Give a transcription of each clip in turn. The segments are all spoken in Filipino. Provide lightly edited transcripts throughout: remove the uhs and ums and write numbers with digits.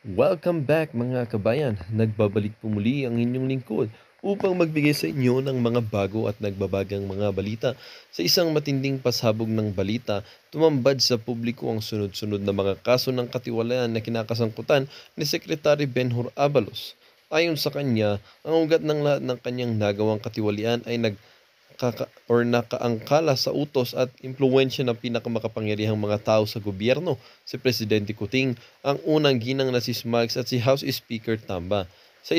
Welcome back mga kabayan. Nagbabalik po muli ang inyong lingkod upang magbigay sa inyo ng mga bago at nagbabagang mga balita. Sa isang matinding pasabog ng balita, tumambad sa publiko ang sunod-sunod na mga kaso ng katiwalian na kinakasangkutan ni Secretary Benhur Abalos. Ayon sa kanya, ang ugat ng lahat ng kanyang nagawang katiwalian ay nakaangkala sa utos at impluwensya ng pinakamakapangyarihang mga tao sa gobyerno, si Presidente Kuting, ang unang ginang na si Smags at si House Speaker Tamba. Sa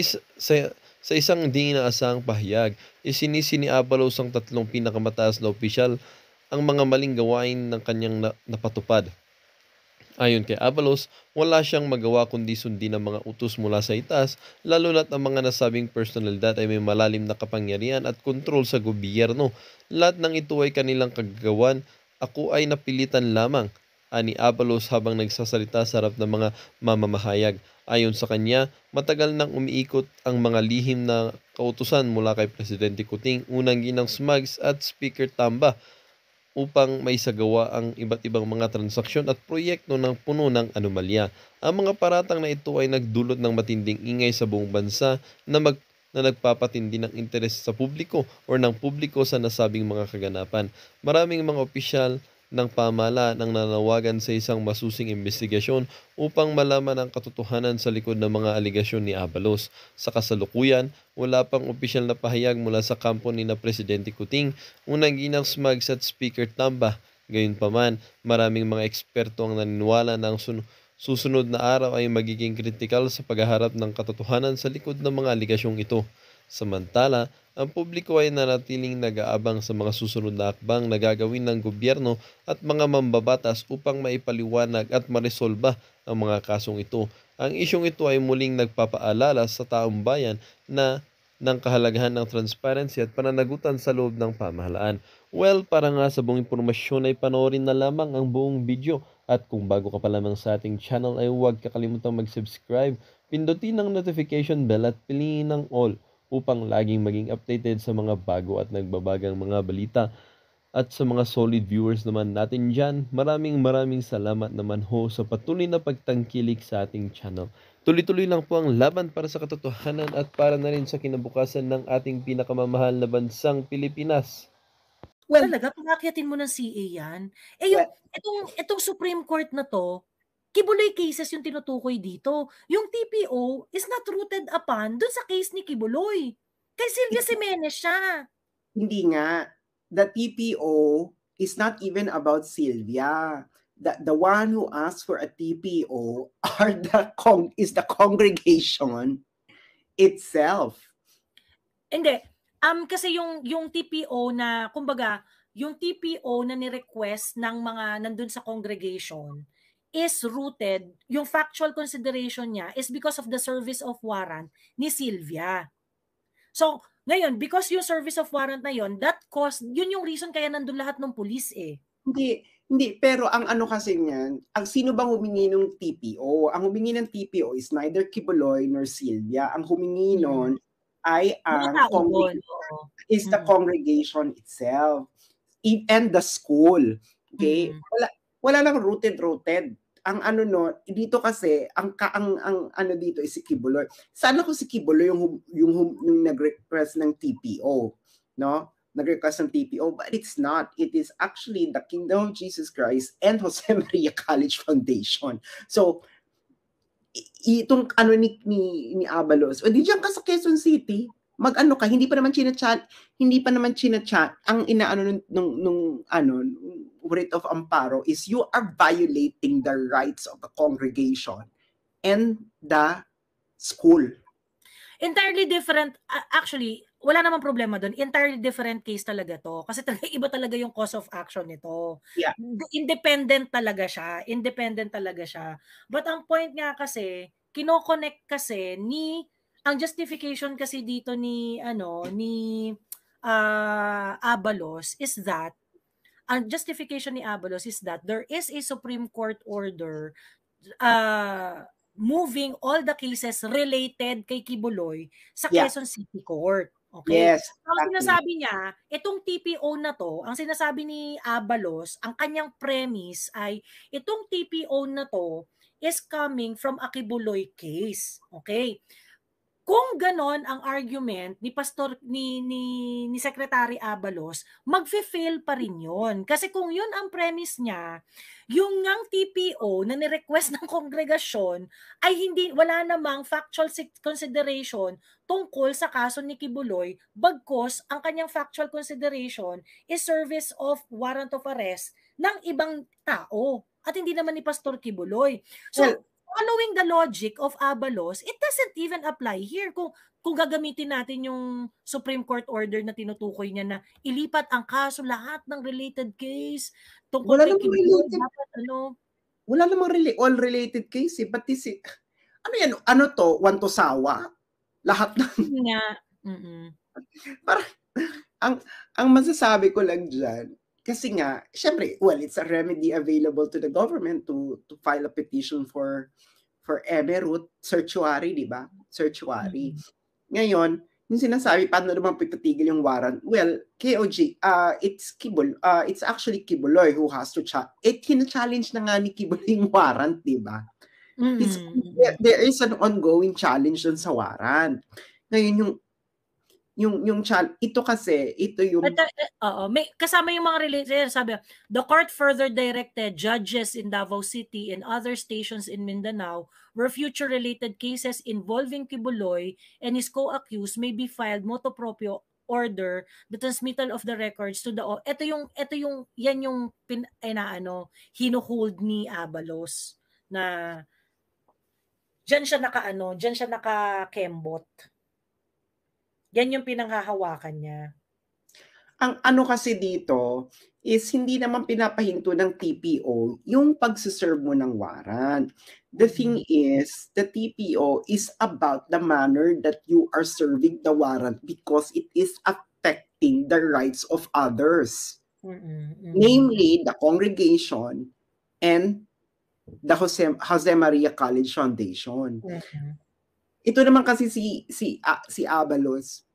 isang di inaasahang pahayag, isinisi ni Abalos ang tatlong pinakamataas na opisyal ang mga maling gawain ng kanyang napatupad. Ayon kay Avalos, wala siyang magawa kundi sundin ang mga utos mula sa itaas, lalo na't ang mga nasabing personalidad ay may malalim na kapangyarihan at kontrol sa gobyerno. Lahat ng ito ay kanilang kagagawan, ako ay napilitan lamang, ani Avalos habang nagsasalita sa harap ng mga mamamahayag. Ayon sa kanya, matagal nang umiikot ang mga lihim na kautusan mula kay Presidente Kuting, unang ginang Smugs at Speaker Tamba upang maisagawa ang iba't ibang mga transaksyon at proyekto ng puno ng anomalya. Ang mga paratang na ito ay nagdulot ng matinding ingay sa buong bansa na nagpapatindi ng interes sa publiko o ng publiko sa nasabing mga kaganapan. Maraming mga opisyal ng pamahalaan ang nanawagan sa isang masusing investigasyon upang malaman ang katotohanan sa likod ng mga aligasyon ni Abalos. Sa kasalukuyan, wala pang opisyal na pahayag mula sa kampo ni na Presidente Kuting, unang ginang Smugs at Speaker Tamba. Gayunpaman, maraming mga eksperto ang naniniwala na ang susunod na araw ay magiging kritikal sa paghaharap ng katotohanan sa likod ng mga aligasyong ito. Samantala, ang publiko ay nanatiling nag-aabang sa mga susunod na hakbang na gagawin ng gobyerno at mga mambabatas upang maipaliwanag at maresolba ang mga kasong ito. Ang isyong ito ay muling nagpapaalala sa taong bayan na ng kahalagahan ng transparency at pananagutan sa loob ng pamahalaan. Well, para nga sa buong impormasyon ay panoorin na lamang ang buong video. At kung bago ka pa lamang sa ating channel ay huwag kakalimutan mag-subscribe, pindutin ang notification bell at piliin ang all upang laging maging updated sa mga bago at nagbabagang mga balita. At sa mga solid viewers naman natin dyan, maraming maraming salamat naman ho sa patuloy na pagtangkilik sa ating channel. Tuloy-tuloy lang po ang laban para sa katotohanan at para na rin sa kinabukasan ng ating pinakamamahal na bansang Pilipinas. Well, Talaga pang-aakyatin mo ng CA 'yan? Eh, yung well, itong Supreme Court na 'to, Kibuloy cases yung tinutukoy dito. Yung TPO is not rooted upon dun sa case ni Kibuloy. Kay Sylvia it's Jimenez siya. hindi nga. The TPO is not even about Sylvia. The one who asked for a TPO is the congregation itself. Hindi, kasi yung TPO na kumbaga, yung TPO na ni-request ng mga nandun sa congregation is rooted, yung factual consideration niya is because of the service of warrant ni Sylvia. So, ngayon, because yung service of warrant na yun, yun yung reason kaya nandun lahat ng pulis eh. Hindi, pero ang ano kasi niyan, ang sino bang humingi ng TPO? Ang humingi ng TPO is neither Kibuloy nor Sylvia. Ang humingi nun ay Mga ang tao dun, oo. is the congregation itself and the school. Okay? Mm. Wala lang rooted. Ang ano no, dito kasi ang ano dito is si Kibuloy. Sana kung si Kibuloy yung nag-request ng TPO, no? Nag-request ng TPO, but it's not. It is actually the Kingdom of Jesus Christ and Jose Maria College Foundation. So, itong ano ni Abalos, o di diyan ka sa Quezon City, mag-ano ka, hindi pa naman chinachat, ang inaano nung ano, writ of amparo is you are violating the rights of the congregation and the school. Entirely different, actually, wala namang problema doon. Entirely different case talaga 'to. Kasi talaga iba talaga yung cause of action nito. Yeah. Independent talaga siya. But ang point nga kasi, kino-connect kasi ang justification kasi dito ni Abalos is that ang justification ni Abalos is that there is a Supreme Court order moving all the cases related kay Kibuloy sa Yeah. Quezon City Court. Okay? Yes, So, ang exactly. sinasabi niya, itong TPO na to, ang sinasabi ni Abalos, ang kanyang premise ay itong TPO na to is coming from a Kibuloy case. Okay? Kung ganon ang argument ni ni Secretary Abalos, magfe-fail pa rin 'yon. Kasi kung 'yun ang premise niya, yung ngang TPO na ni-request ng kongregasyon ay wala namang factual consideration tungkol sa kaso ni Kibuloy, bagkus ang kanyang factual consideration is service of warrant of arrest ng ibang tao at hindi naman ni Pastor Kibuloy. So, Well, following the logic of Abalos, it doesn't even apply here. Kung gagamitin natin yung Supreme Court order na tinutukoy niya na ilipat ang kaso, lahat ng related case tungkol wala kay namang Kibuloy, related, dapat wala namang all related case eh. Pati ano yan, ano to, Wantosawa? Lahat ng, yun nga. parang, ang masasabi ko lang dyan, kasi nga, syempre, well, it's a remedy available to the government to file a petition for emerald certiorari, di ba? Certiorari. Ngayon, yung sinasabi, paano naman pipatigil yung warrant? Well, KOG, it's actually Kibuloy who has to challenge na nga ni Kibuloy yung warrant, di ba? There is an ongoing challenge dun sa warrant. Ngayon, ito yung may kasama yung mga related, sabi, the court further directed judges in Davao City and other stations in Mindanao where future related cases involving Kibuloy and his co-accused may be filed motu proprio order the transmittal of the records to the yan yung hinuhold ni Abalos na diyan siya nakakembot. Yan yung pinanghahawakan niya. Ang ano kasi dito is hindi naman pinapahinto ng TPO yung pagsiserve mo ng warrant. The thing is, the TPO is about the manner that you are serving the warrant because it is affecting the rights of others. Namely, the congregation and the Jose Maria College Foundation. Ito naman kasi si Abalos,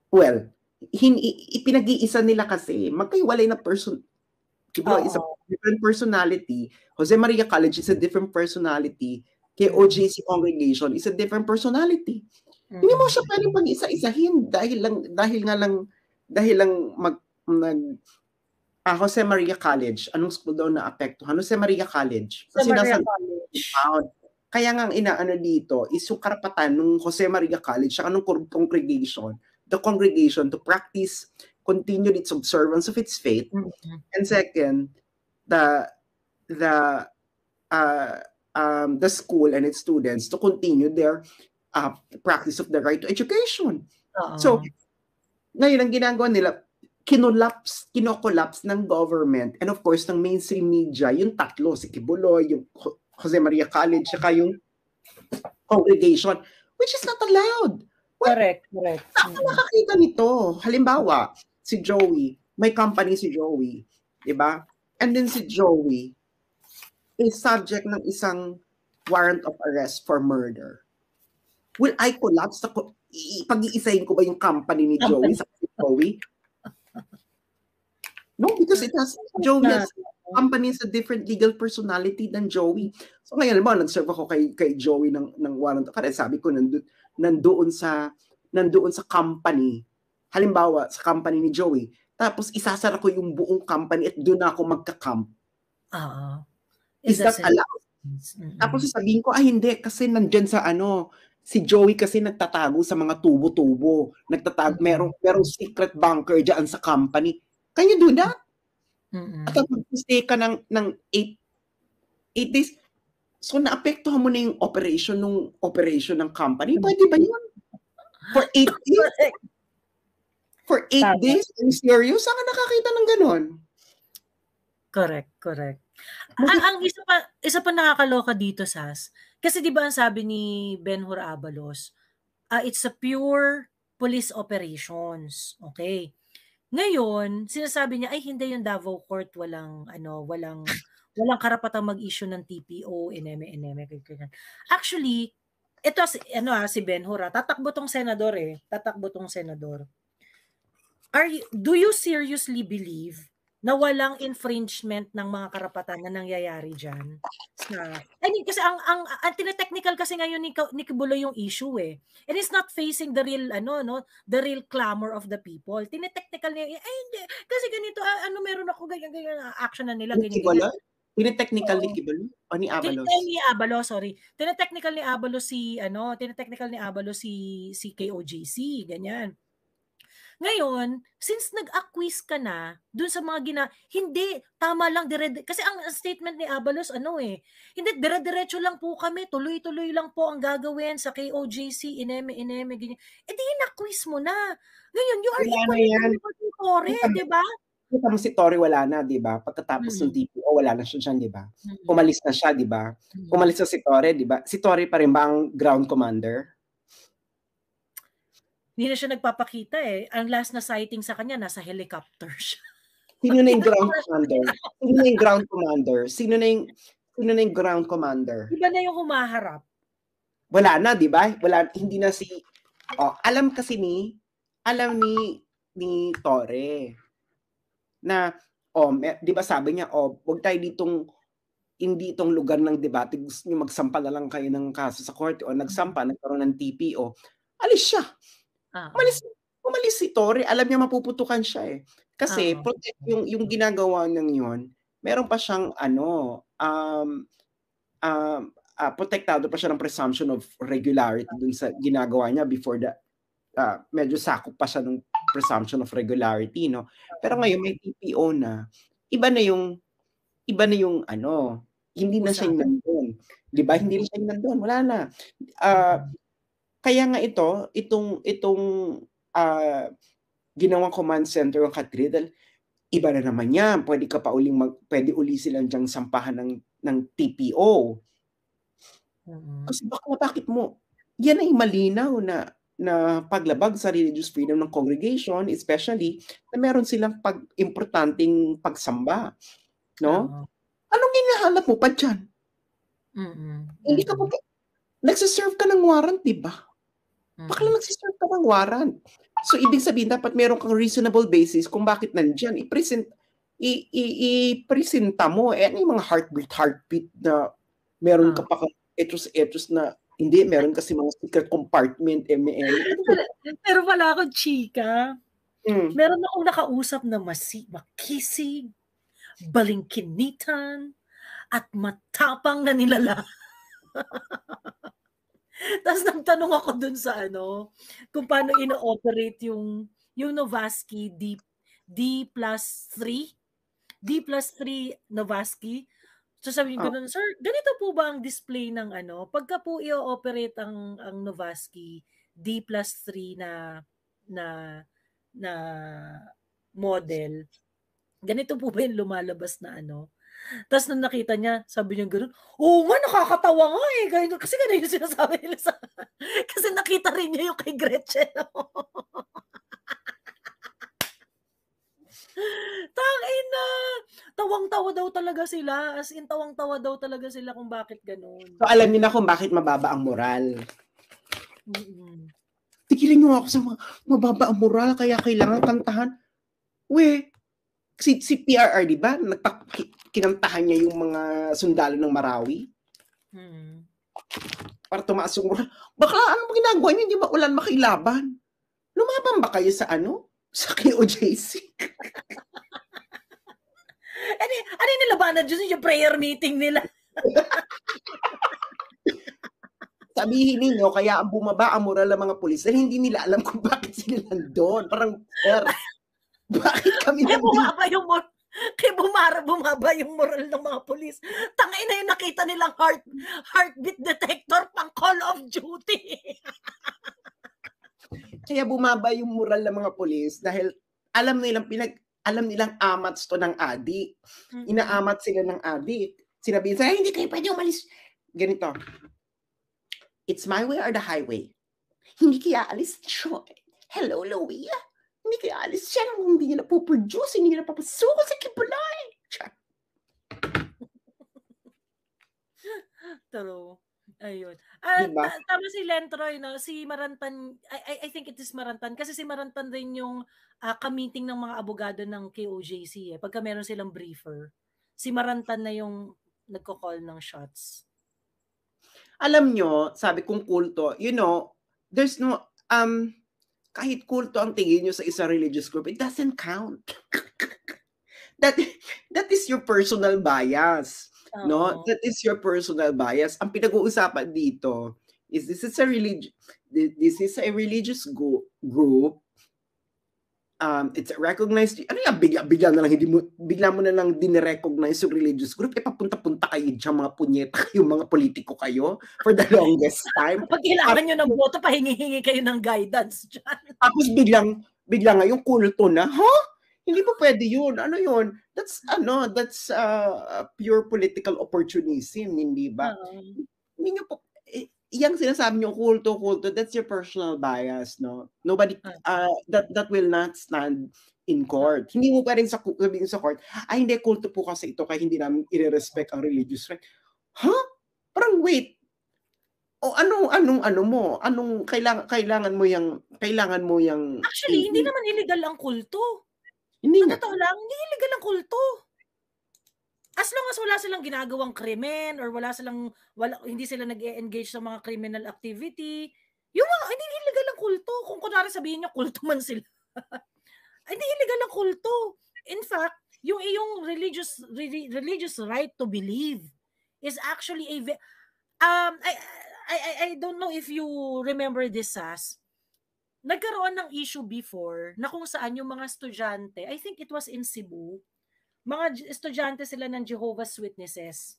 well, ipinag-iisa nila kasi magkaiwalay na person. Kibuloy is a different personality. Jose Maria College is a different personality. KOJC Congregation is a different personality. Hindi mo siya pwedeng pag-isa-isahin dahil lang Jose Maria College. Anong school daw na apektuhan? Jose Maria College. Jose Maria College. Kaya nga ang inaano dito is yung karapatan ng Jose Maria College at ng congregation, the congregation to practice, continue its observance of its faith, and second, the school and its students to continue their practice of the right to education. So, ngayon ang ginagawa nila, kinokollapse ng government and of course ng mainstream media, yung tatlo, si Kibuloy, yung Jose Maria College, saka yung congregation, which is not allowed. Well, correct. Ako nakakita nito. Halimbawa, si Joey, may company si Joey, di ba? And then si Joey is subject ng isang warrant of arrest for murder. Will I collapse? Pag-iisahin ko ba yung company ni Joey sa Joey? No, because it has, Joey has company is a different legal personality than Joey. So ngayon, nag-serve ako kay Joey ng warrant. Kaya sabi ko, nandoon sa company. Halimbawa, sa company ni Joey. Tapos isasara ko yung buong company at doon ako magka-camp. Is that allowed? Tapos sasabihin ko, hindi, kasi nandyan sa si Joey kasi nagtatago sa mga tubo-tubo. Nagtatago, merong secret bunker dyan sa company. Can you do that? At mag-stay ka ng 8 days. So, naapektuhan mo na yung operation ng company. Pwede ba yun? For 8 days? For 8 days? Are you serious? Saan ka nakakita ng ganon? Correct. Ang isa pa nakakaloka dito, Sas. Kasi di ba ang sabi ni Benhur Abalos, it's a pure police operations. Okay. Ngayon, sinasabi niya, ay hindi yung Davao Court, walang karapatang mag-issue ng TPO, NME. Actually, ito si Benhur, tatakbo tong senador. Do you seriously believe na walang infringement ng mga karapatan na nangyayari diyan. I mean, kasi ang tine-technical kasi ngayon ni Kibuloy yung issue eh. It is not facing the real the real clamor of the people. Tine-technical niya, ay hindi, kasi ganito, meron ako ganyan action na nila Ni ganyan. Kibuloy? Tine-technical ni Kibuloy o ni Abalos? Ni Abalos, sorry. Tine-technical ni Abalos si KOJC, ganyan. Ngayon, since nag-acquiesce ka na dun sa mga hindi, tama lang, kasi ang statement ni Abalos, hindi, dire-diretso lang po kami, tuloy-tuloy lang po ang gagawin sa KOJC, ineme, ganyan. Di in-acquiesce mo na. Ngayon, you are equally capable to Torre, di ba? Kita mo si Torre wala na, di ba? Pagkatapos ng TPO, wala na siya dyan, di ba? Umalis na siya, di ba? Umalis na si Torre, di ba? Si Torre pa rin ba ang ground commander? Hindi na siya nagpapakita eh. Ang last na sighting sa kanya, nasa helicopter siya. Sino na yung ground commander? Sino na yung ground commander? Sino na yung ground commander? Iba na yung humaharap. Wala na, di ba? Wala, hindi na si... alam ni Torre na, di ba sabi niya, huwag tayo hindi itong lugar ng debate, gusto niyo magsampa na lang kayo ng kaso sa korte o nagsampa, nagkaroon ng TPO. Alis siya. Umalis si Torre, alam niya mapuputukan siya eh. Kasi yung ginagawa ng yun, meron pa siyang protektado pa siya ng presumption of regularity dun sa ginagawa niya before medyo sakop pa siya ng presumption of regularity, no? Pero ngayon may TPO na, iba na yung hindi na siya nandun. Di ba? Hindi na siya nandun. Wala na. Kaya nga itong ginawang command center ng Katri, iba na naman yan. Pwede uli silang diyang sampahan ng TPO. Kasi bakit mo? Yan ay malinaw na paglabag sa religious freedom ng congregation, especially na meron silang importanteng pagsamba. No? Anong hinahanap mo pa dyan? Hindi ka pa nagsiserve ka ng warrant, di ba? Bakla nagsiserve ka ng warrant. So, ibig sabihin, dapat meron kang reasonable basis kung bakit nandyan. I-presenta mo. Ano yung mga heartbeat na meron ka pa etos na hindi, meron kasi mga secret compartment, Pero wala akong chika. Meron akong nakausap na makisig, balingkinitan, at matapang na nilala. Tapos nagtanong ako dun sa kung paano ino-operate yung Novaski D+3 Novaski. So sabihin ko nun, sir, ganito po ba ang display ng pagka po i-operate ang Novaski D+3 na model, ganito po ba yung lumalabas na Tapos nung nakita niya, sabi niya gano'n, oo nga, nakakatawa nga eh. Kasi ganun yung sinasabi nila kasi nakita rin niya yung kay Gretchen. Tangina! Tawang-tawa daw talaga sila. As in, tawang-tawa daw talaga sila kung bakit ganun. So, alam niyo na kung bakit mababa ang moral. Tigilin niyo ako sa mababa ang moral, kaya kailangan kantahan. Si PRR, di ba? Kinantahan niya yung mga sundalo ng Marawi. Para tumaas yung moral. Bakla, anong ginagawa niyo? Hindi ba ulan makilaban? Lumaban ba kayo sa sa KOJC? Ano yung nilabanan dyan? Yung prayer meeting nila. Sabihin ninyo, kaya bumaba ang moral ng mga pulis dahil hindi nila alam kung bakit sila nandun. Parang, bakit kami nandun? Bumaba yung moral ng mga pulis. Tangay na yung nakita nilang heartbeat detector pang Call of Duty. Kaya bumaba yung moral ng mga pulis dahil alam nilang amats to ng adik. Inaamat sila ng adik. Sinabihin sila, hindi kayo pwede umalis. Ganito. It's my way or the highway. Hindi kaya alis siya. Hello, Louie. Hindi kaya alis siya. Hindi niya napoproduce. Hindi niya napapasuko sa Kibuloy. Pero, Ayun. Diba? Tama si Lentroy, no? Si Marantan, I think it is Marantan. Kasi si Marantan din yung ka-meeting ng mga abogado ng KOJC. Pagka meron silang briefer. Si Marantan na yung nagko-call ng shots. Alam nyo, sabi kong kulto, there's no, kahit kulto ang tingin nyo sa isang religious group, it doesn't count. That is your personal bias. No, that is your personal bias. Ang pinag-uusapan dito is this is a religious group. It's recognized. Ano yan, bigla na lang bigla mo na lang dinirecognize yung religious group. Papunta-punta kayo diyan, mga punyeta kayo, mga politiko kayo for the longest time. Pag kailangan nyo ng boto, pahingi-hingi kayo ng guidance dyan. Tapos bigla ngayon kulto na, Hindi pa pwede yun. Ano yun? That's pure political opportunism, hindi ba? Hindi nyo po, yung sinasabi nyo, kulto, that's your personal bias, no? Nobody, that will not stand in court. Hindi mo pa rin sabihin sa court, hindi, kulto po kasi ito, kaya hindi namin i-respect ang religious right. Parang wait. O anong mo? Anong kailangan mo yung Actually, hindi naman illegal ang kulto. Hindi nga. Totoo lang, hindi illegal ang kulto. As long as wala silang ginagawang krimen or hindi sila nag-e-engage sa mga criminal activity, hindi illegal ang kulto. Kung kunwari sabihin niyo kulto man sila. Hindi illegal ang kulto. In fact, yung iyong religious right to believe is actually I don't know if you remember this, Sas. Nagkaroon ng issue before na kung saan yung mga estudyante, I think it was in Cebu, mga estudyante sila ng Jehovah's Witnesses.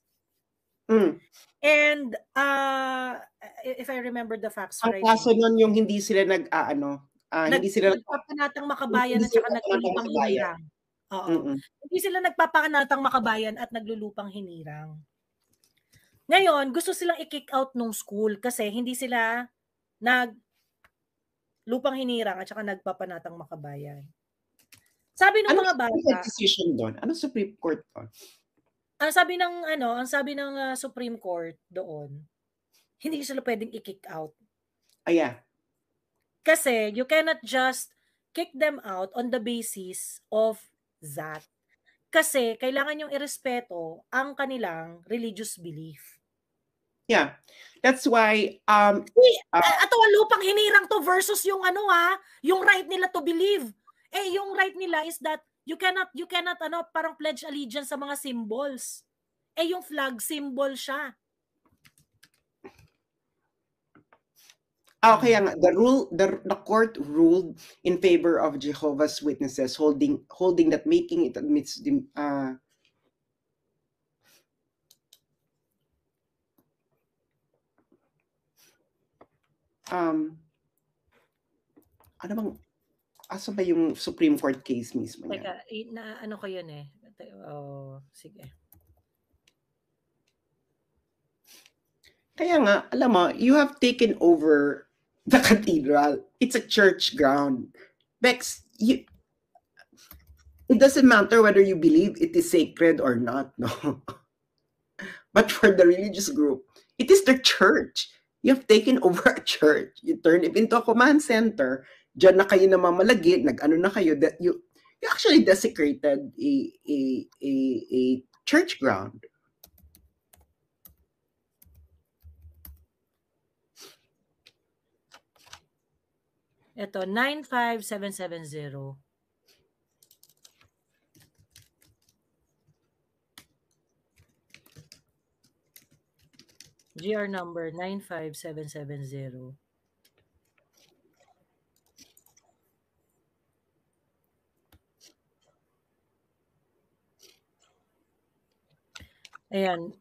And if I remember the facts right. Ang kaso nun yung hindi sila hindi sila nagpapanatang makabayan at saka naglulupang hinirang. Oo. Hindi sila nagpapanatang makabayan at naglulupang hinirang. Ngayon, gusto silang i-kick out nung school kasi hindi sila lupang hinirang at saka nagpapanatang makabayan. Sabi ng mga bata, ano decision doon? Ano Supreme Court doon? Ang sabi ng Supreme Court doon, hindi sila pwedeng i-kick out. Kasi you cannot just kick them out on the basis of that. Kasi kailangan yung irespeto ang kanilang religious belief. Yeah. That's why ato lupang hinirang to versus yung yung right nila to believe. Yung right nila is that you cannot parang pledge allegiance sa mga symbols. Yung flag symbol siya. Kaya nga the court ruled in favor of Jehovah's Witnesses, holding that making it admits the ano bang asa ba yung Supreme Court case mismo niya? Teka, ko yun eh. Sige. Kaya nga, alam mo, you have taken over the cathedral. It's a church ground. Bex, it doesn't matter whether you believe it is sacred or not, no? But for the religious group, it is the church. You have taken over a church. You turn it into a command center. Diyan na kayo namamalagi, nag-ano na kayo, that you actually desecrated a church ground. Ito, 95770. GR number 95770. Ayan.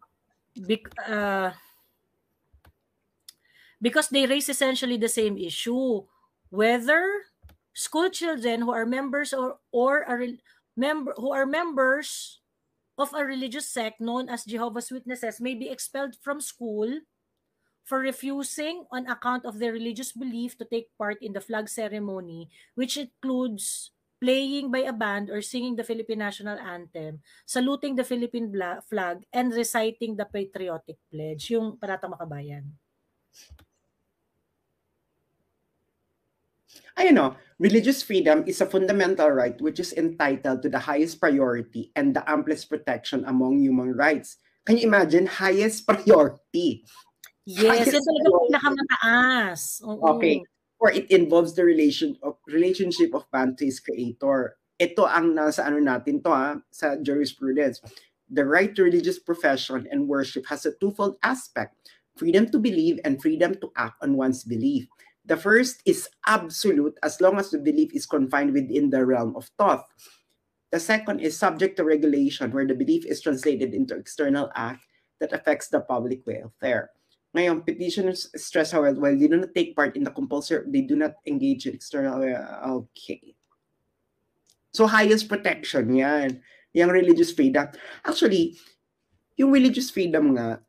Because they raise essentially the same issue. Whether school children who are members who are members of a religious sect known as Jehovah's Witnesses may be expelled from school for refusing on account of their religious belief to take part in the flag ceremony, which includes playing by a band or singing the Philippine national anthem, saluting the Philippine flag, and reciting the patriotic pledge, yung Paratang Makabayan. Religious freedom is a fundamental right which is entitled to the highest priority and the amplest protection among human rights. Can you imagine? Highest priority. Yes, Highest yan talaga priority. pinakamataas. Okay. Or it involves the relationship of man to his creator. Ito ang nasa natin to sa jurisprudence. The right to religious profession and worship has a twofold aspect: freedom to believe and freedom to act on one's belief. The first is absolute as long as the belief is confined within the realm of thought. The second is subject to regulation where the belief is translated into external act that affects the public welfare. Ngayon, petitioners stress, however, while they do not take part in the compulsory, they do not engage in external, okay. So, highest protection, yan. Yung religious freedom. Actually, yung religious freedom nga,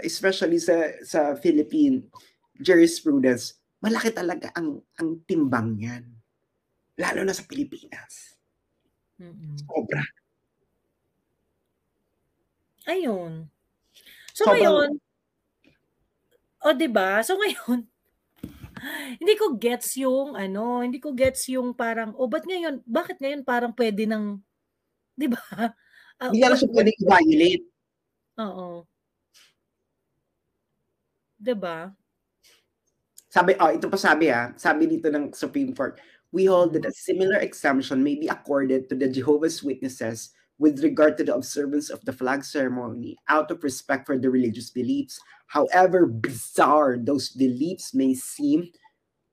especially sa Philippine jurisprudence, malaki talaga ang timbang yan. Lalo na sa Pilipinas. Sobra. Ayun. So, ngayon, diba? So ngayon, hindi ko gets yung parang, bakit ngayon parang pwede nang, diba? Hindi lang siya pwede i-violate. Oo. Diba? Sabi dito ng Supreme Court, we hold that a similar exemption may be accorded to the Jehovah's Witnesses with regard to the observance of the flag ceremony out of respect for their religious beliefs, however bizarre those beliefs may seem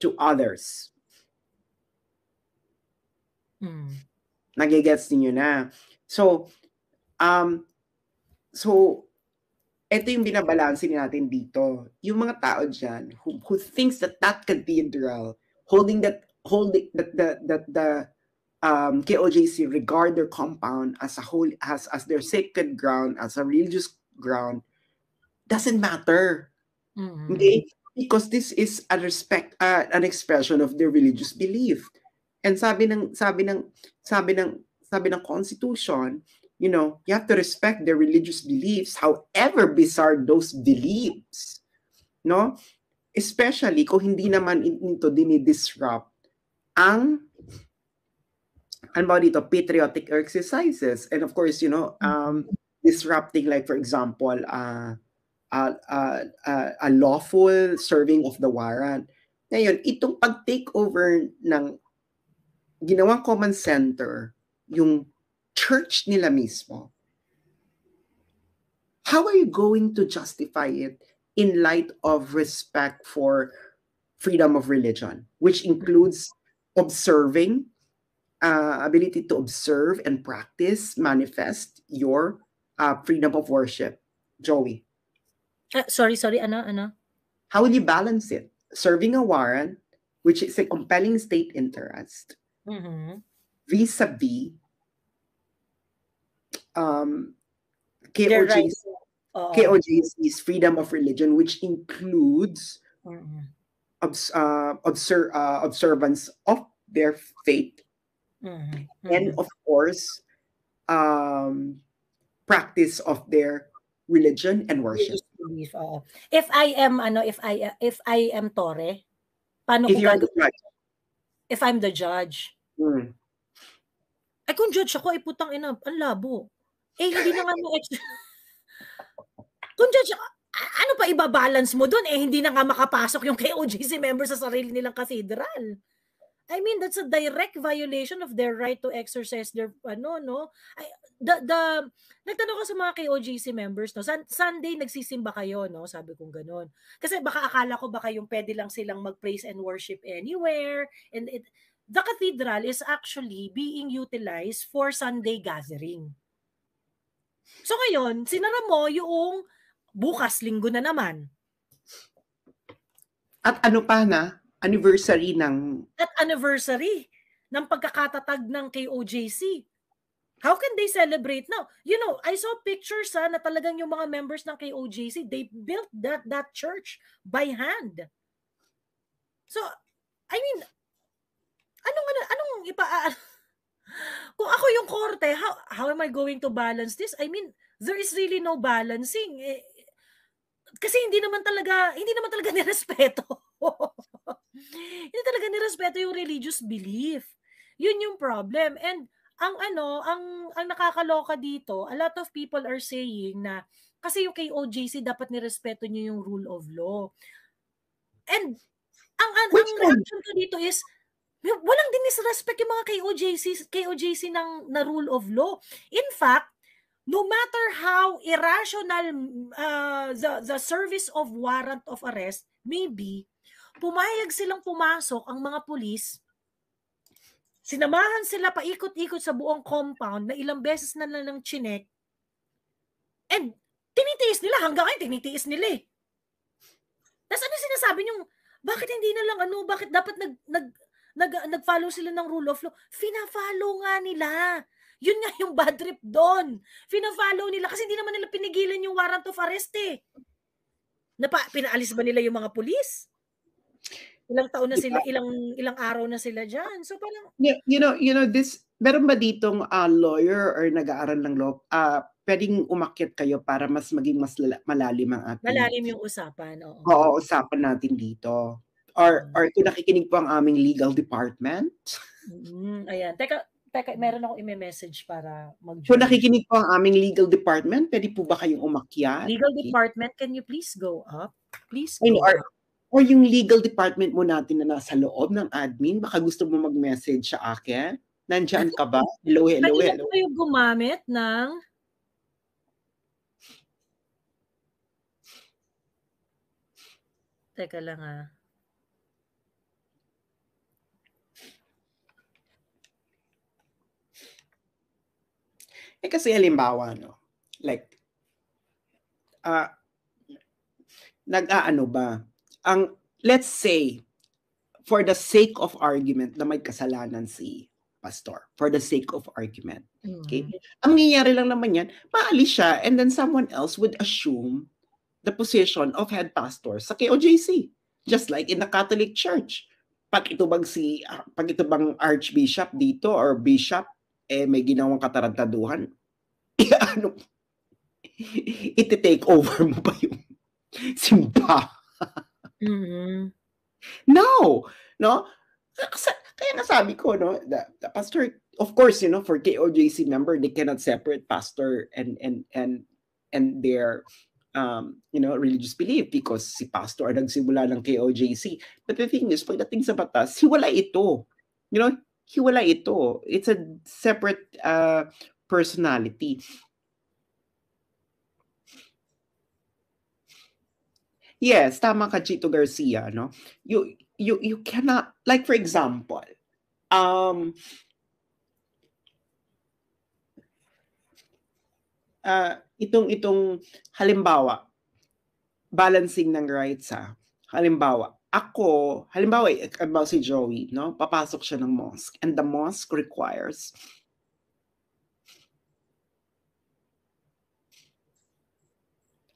to others. Nagigets niyo na. So, ito yung binabalansin natin dito. Yung mga tao dyan who thinks that cathedral holding the KOJC regard their compound as a whole, as their sacred ground, as a religious ground, doesn't matter. Okay? Because this is an expression of their religious belief. And sabi ng Constitution, you have to respect their religious beliefs, however bizarre those beliefs. No? Especially kung hindi naman ito dinidisrupt ang patriotic exercises, and of course, disrupting, like for example, a lawful serving of the warrant. Ngayon, itong pag-take over ng ginawang command center, yung church nila mismo, how are you going to justify it in light of respect for freedom of religion, which includes observing, ability to observe and practice, manifest your freedom of worship? Joey. Sorry, ano? How will you balance it? Serving a warrant, which is a compelling state interest, vis-a-vis KOJC's freedom of religion, which includes observance of their faith, and of course, practice of their religion and worship. If I am Tore, paano if you're the judge? If I'm the judge. Ay, kung judge ako, ay putang ina, ang labo. Hindi na nga kung judge ako, ano pa ibabalance mo doon? Hindi na nga makapasok yung KOJC members sa sarili nilang cathedral. I mean, that's a direct violation of their right to exercise their, nagtanong ko sa mga KOJC members, no? Sunday nagsisimba kayo, no? Sabi kong ganun. Kasi baka akala ko baka yung pwede lang silang mag-praise and worship anywhere. And the cathedral is actually being utilized for Sunday gathering. So ngayon, sinara mo yung bukas, linggo na naman. At ano pa na? Anniversary ng pagkakatatag ng KOJC. How can they celebrate now? I saw pictures na talagang yung mga members ng KOJC, they built that church by hand. So, I mean, anong Kung ako yung korte, how am I going to balance this? I mean, there is really no balancing. Kasi hindi naman talaga nirespeto. Hindi talaga nirespeto yung religious belief. Yun yung problem. And ang nakakaloka dito, a lot of people are saying na kasi yung kay OJC dapat nirespeto niyo yung rule of law. And ang reaction ko dito is walang dinisrespect yung mga kay OJC na rule of law. In fact, no matter how irrational the service of warrant of arrest may be, pumayag silang pumasok ang mga pulis, sinamahan sila paikot-ikot sa buong compound na ilang beses na lang chinek, and tinitiis nila, hanggang ngayon tinitiis nila eh. Tapos ano sinasabi nyo, bakit hindi na lang bakit dapat nag-follow sila ng rule of law? Fina-follow nga nila. Yun nga yung bad trip doon. Fina-follow nila kasi hindi naman nila pinigilan yung warrant of arrest eh. Pinaalis ba nila yung mga pulis? Ilang taon na sila, ilang araw na sila dyan. So parang you know this, meron ba ditong lawyer or nag-aaral ng law, pwedeng umakyat kayo para mas maging mas malalim ang ating malalim yung usapan. Oo, usapan natin dito. Or kung nakikinig po ang aming legal department. Ayan. Teka, meron ako i-message para mag-join. Kung nakikinig po ang aming legal department, pwede po ba kayong umakyat? Legal department, can you please go up? Please go up. Or yung legal department mo natin na nasa loob ng admin, baka gusto mo mag-message sa akin? Nandyan ka ba? Hello. Pwede na kayo gumamit ng teka lang kasi halimbawa, like, nag-aano ba? Let's say, for the sake of argument na may kasalanan si pastor, for the sake of argument. Okay? Ang nangyayari lang naman yan, maalis siya and then someone else would assume the position of head pastor sa KOJC. Just like in the Catholic Church. Pag ito bang archbishop dito or bishop, may ginawang katarantaduhan, iti-take over mo ba yung simbahan? No. Kaya nasabi ko, the pastor, of course, for KOJC member, they cannot separate pastor and their religious belief because si pastor ang nagsimula ng KOJC. But the thing is, pagdating sa batas, hiwalay ito. Hiwalay ito. It's a separate personality. Yes, tama ka, Chito Garcia, You cannot, like for example, itong halimbawa, balancing ng rights halimbawa si Joey, papasok siya ng mosque and the mosque requires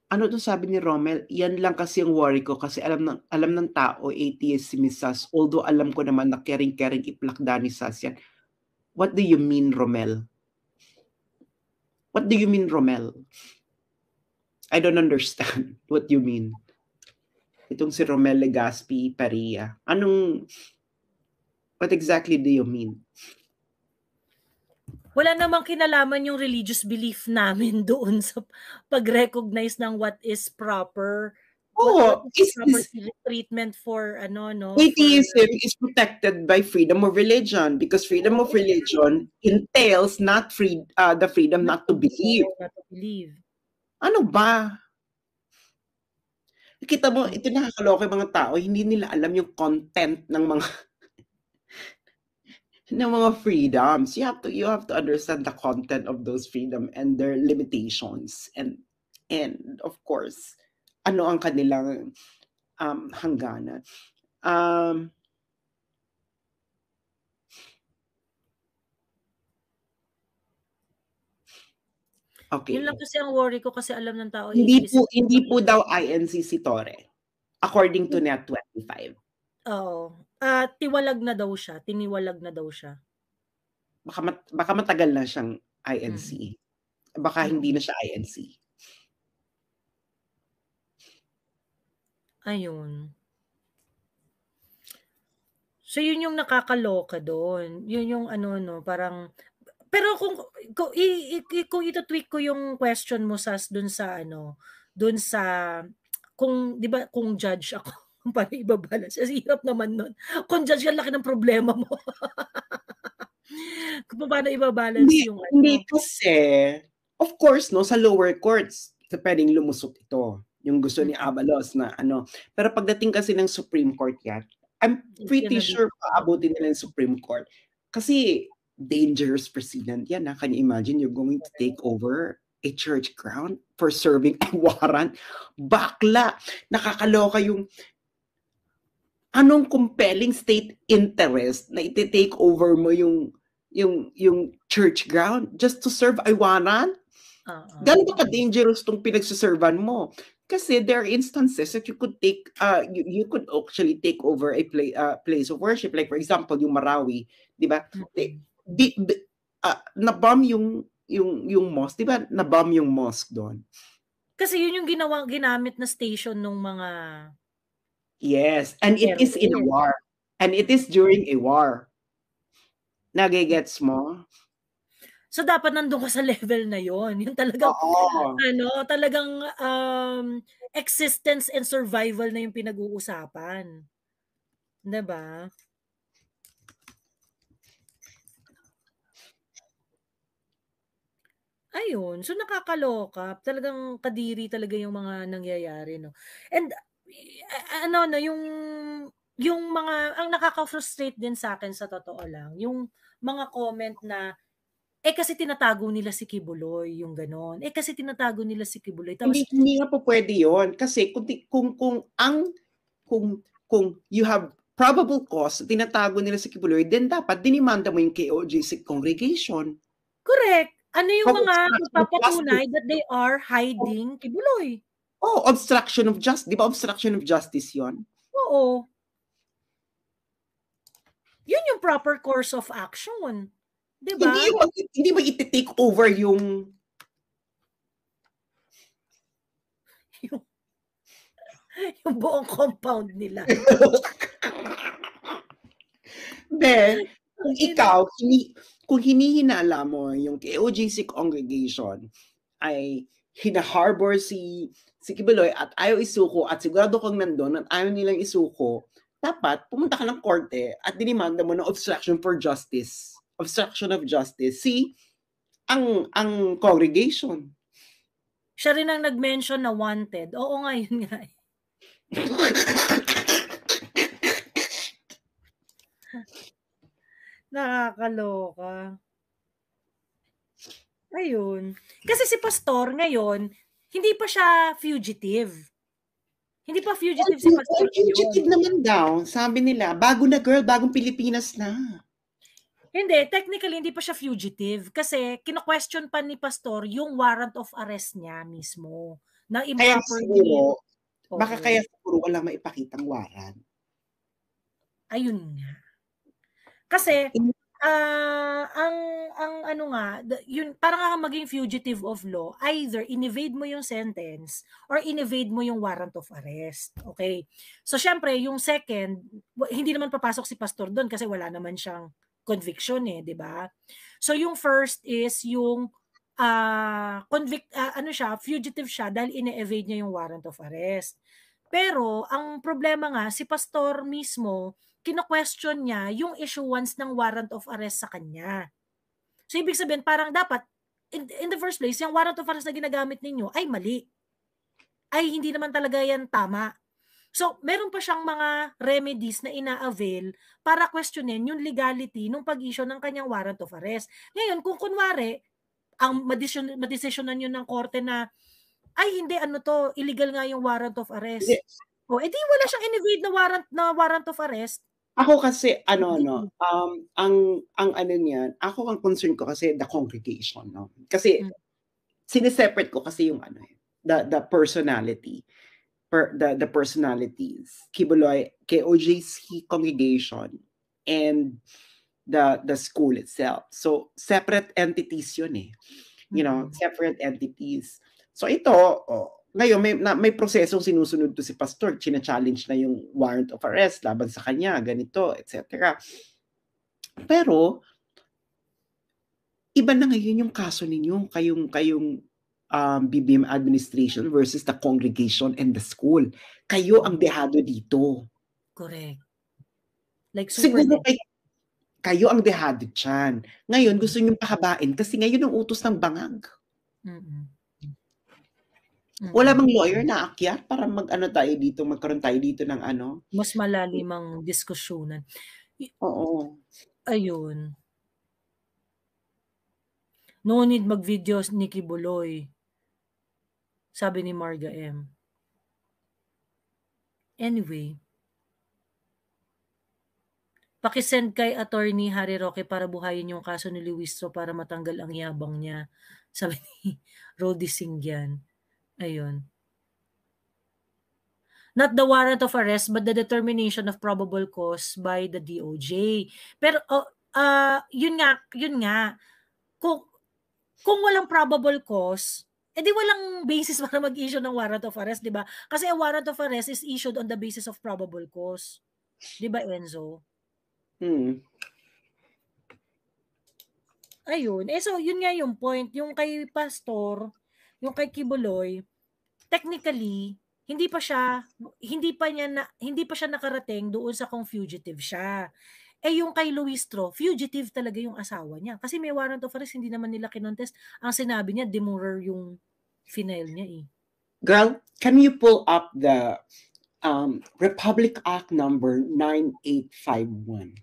ano to sabi ni Romel, yan lang kasi yung worry ko kasi alam ng tao, atheist si Miss Sas, although alam ko naman na kering-kering iplakda ni Sas yan. What do you mean, Romel? What do you mean, Romel? I don't understand what you mean. Itong si Romel Legaspi Paria. What exactly do you mean? Wala namang kinalaman yung religious belief namin doon sa pag-recognize ng what is proper. What is proper treatment for atheism is protected by freedom of religion because freedom of religion entails the freedom not to believe. Ano ba? Kita mo, ito nakakaloka yung mga tao, hindi nila alam yung content ng mga freedoms. You have to understand the content of those freedom and their limitations and of course ano ang kanilang hangganan. Okay. Yun lang kasi ang worry ko kasi alam ng tao. Hindi po daw INC si Torre according to Net25. Oo. Tiniwalag na daw siya. baka matagal na siyang INC. Baka hindi na siya INC. Ayun. So yun yung nakakaloka doon. Yun yung ano no, parang pero kung ito-tweak ko yung question mo dun sa ano, dun sa kung 'di ba kung judge ako kung paano iba-balance. Ang hirap naman nun. Kung judge ka, laki ng problema mo. Kung paano iba-balance yung Hindi ano. kasi, of course, no, sa lower courts, pwedeng lumusot ito. Yung gusto ni Abalos na ano. Pero pagdating kasi ng Supreme Court yan, I'm pretty sure paabutin nila yung Supreme Court. Kasi dangerous president yan. Can you imagine you're going to take over a church ground for serving a warrant? Bakla! Nakakaloka yung anong compelling state interest na iti-take over mo yung church ground just to serve a warrant? Gano'n ba ka-dangerous tong pinagsuservan mo? Kasi there are instances that you could take, you could actually take over a place of worship. Like for example, yung Marawi, di ba? Na-bomb yung mosque, di ba? Na-bomb yung mosque doon. Kasi yun yung ginamit na station nung mga... Yes, and it is in a war. And it is during a war. Nagigets mo? So dapat nandun ka sa level na yon. Yung talagang ano, talagang existence and survival na yung pinag-uusapan. 'Di ba? Ayun, so nakakaloka. Talagang kadiri talaga yung mga nangyayari, no. And ano no, yung mga ang nakaka-frustrate din sa akin sa totoo lang, yung mga comment na kasi tinatago nila si Kibuloy, yung gano'n. Kasi tinatago nila si Kibuloy. Tapos, hindi nga po pwede yun. Kasi kung you have probable cause, tinatago nila si Kibuloy, then dapat dinimanda mo yung KOJC congregation. Correct. Ano yung mga magpapatunay that they are hiding Kibuloy? Obstruction of justice. Di ba obstruction of justice yun? Oo. Yun yung proper course of action. Diba? Hindi mo iti-take over yung buong compound nila. Then, kung ikaw, kung hinihinala mo yung KOJC congregation ay hinaharbor si Kibuloy at ayaw isuko at sigurado kang nandun at ayaw nilang isuko, dapat pumunta ka ng korte at dinimanda mo ng obstruction of justice ang congregation. Siya rin ang nag-mention na wanted. Oo nga, yun nga. Nakakaloka. Ayun. Kasi si Pastor ngayon, hindi pa siya fugitive. Hindi pa fugitive si Pastor. Fugitive naman daw. Sabi nila, bago na girl, bagong Pilipinas na. Hindi, technically hindi pa siya fugitive kasi kino-question pa ni Pastor yung warrant of arrest niya mismo. Na improperly. Baka kaya siguro walang maipakitang warrant. Ayun nga. Kasi ang ano nga, yun parang maging fugitive of law, either inevade mo yung sentence or inevade mo yung warrant of arrest. Okay? So syempre, yung second, hindi naman papasok si Pastor doon kasi wala naman siyang conviction di ba? So yung first is yung fugitive siya dahil ine-evade niya yung warrant of arrest. Pero ang problema nga si Pastor mismo, kino-question niya yung issuance ng warrant of arrest sa kanya. So ibig sabihin parang dapat in the first place yung warrant of arrest na ginagamit ninyo ay mali. Ay hindi naman talaga yan tama. So, meron pa siyang mga remedies na ina-avail para questionin yung legality ng pag-issue ng kanyang warrant of arrest. Ngayon, kung kunwari, ang madesisyonan yun ng korte na, ay hindi, illegal nga yung warrant of arrest. Edi wala siyang inevade na warrant of arrest. Ako kasi, ang concern ko kasi the congregation, no? Kasi, sineseparate ko kasi yung the personality. The personalities, Kibuloy, KOJC congregation, and the school itself. So separate entities yun eh. Separate entities. So ito, ngayon may prosesong sinusunod to si Pastor, china-challenge na yung warrant of arrest laban sa kanya, ganito, etc. Pero iba na ngayon yung kaso ninyo, kayong BBM administration versus the congregation and the school. Kayo ang dehado dito. Correct. Like super Siguro kayo ang dehado dyan. Ngayon, gusto nyo pahabain kasi ngayon ang utos ng bangag. Wala bang lawyer na akyat para magkaroon tayo dito ng mas malalimang diskusyonan. Oo. Ayun. No need mag-video ni Kibuloy. Sabi ni Marga M. Anyway, pakisend kay Attorney Harry Roque para buhayin yung kaso ni Luistro para matanggal ang yabang niya. Sabi ni Rodi Singyan. Ayun. Not the warrant of arrest, but the determination of probable cause by the DOJ. Pero, yun nga. Kung walang probable cause, edi walang basis para mag-issue ng warrant of arrest, di ba? Kasi a warrant of arrest is issued on the basis of probable cause. Di ba, Enzo? Ayun. So, yun nga yung point. Yung kay Pastor, yung kay Kibuloy, technically, hindi pa siya nakarating doon sa kung fugitive siya. Yung kay Luistro, fugitive talaga yung asawa niya. Kasi may warrant of arrest, hindi naman nila kinontest. Ang sinabi niya, demurrer yung final niya eh. Girl, can you pull up the Republic Act number 9851?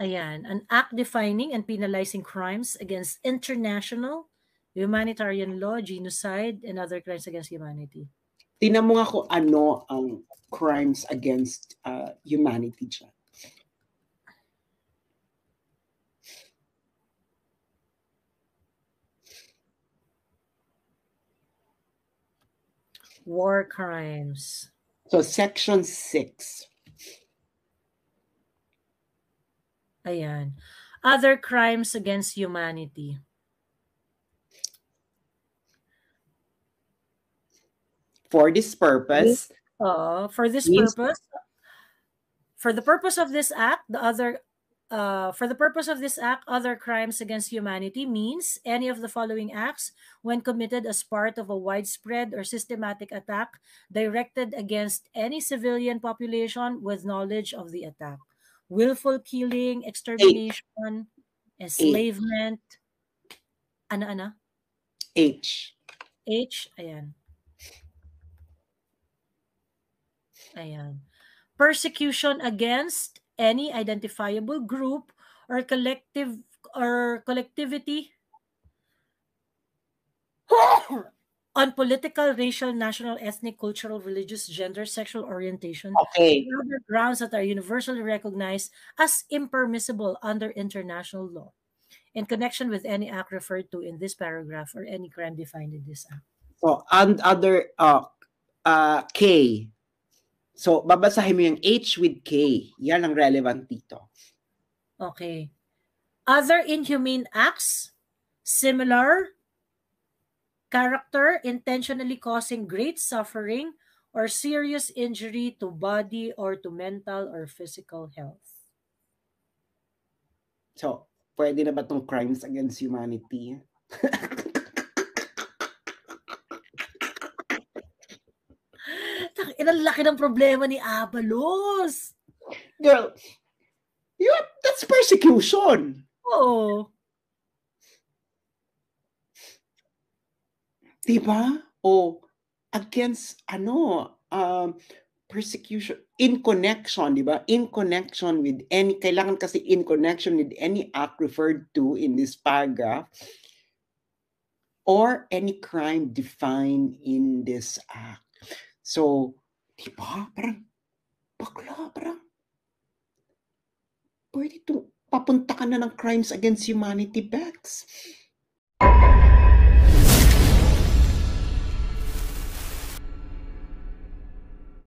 Ayan, an act defining and penalizing crimes against international humanitarian law, genocide, and other crimes against humanity. Tingnan mo nga kung ano ang crimes against humanity dyan. War crimes. So, Section 6. Ayan. Other crimes against humanity. For this purpose. For the purpose of this act, other crimes against humanity means any of the following acts when committed as part of a widespread or systematic attack directed against any civilian population with knowledge of the attack. Willful killing, extermination, enslavement. Ano? H. Ayan. Persecution against any identifiable group or collectivity on political, racial, national, ethnic, cultural, religious, gender, sexual orientation, okay, and other grounds that are universally recognized as impermissible under international law in connection with any act referred to in this paragraph or any crime defined in this act. So, and other K. So, babasahin mo yung H with K. Yan ang relevant dito. Okay. Other inhumane acts, similar character, intentionally causing great suffering or serious injury to body or to mental or physical health. So, pwede na ba itong crimes against humanity? Ang laki ng problema ni Abalos. Girl, that's persecution. Oo. Diba? O against persecution in connection, diba? In connection with any, kailangan kasi in connection with any act referred to in this paragraph or any crime defined in this act. So, Diba? Parang, bakla, parang, pwede to, papunta ka na ng crimes against humanity, Bex.